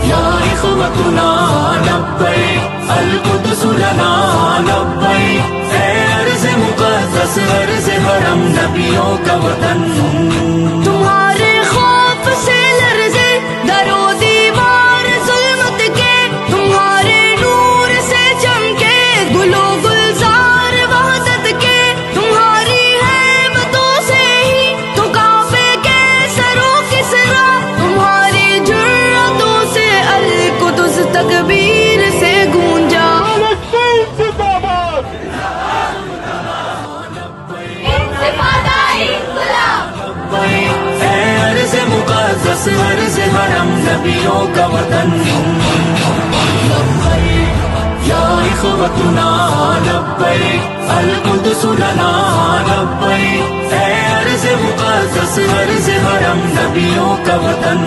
یا اخوتنا لبیک القدس لنا لبیک، اے ارض مقدس ارض حرم نبیوں کا وطن، تمہارے خوف سے لرزے در و دیوار ظلمت کے، تمہارے نور سے چمکے گل و گلزار وحدت کے، تمہاری ہیبتوں سے ہی تو کعبے کے سرو کسرا، تمہاری جرأتوں سے القدس تکبیر سے گونجا۔ اے ارض مقدس ارض حرم نبیوں کا وطن، یا اخوتنا لبیک القدس لنا لبیک، اے ارض مقدس ارض حرم نبیوں کا وطن۔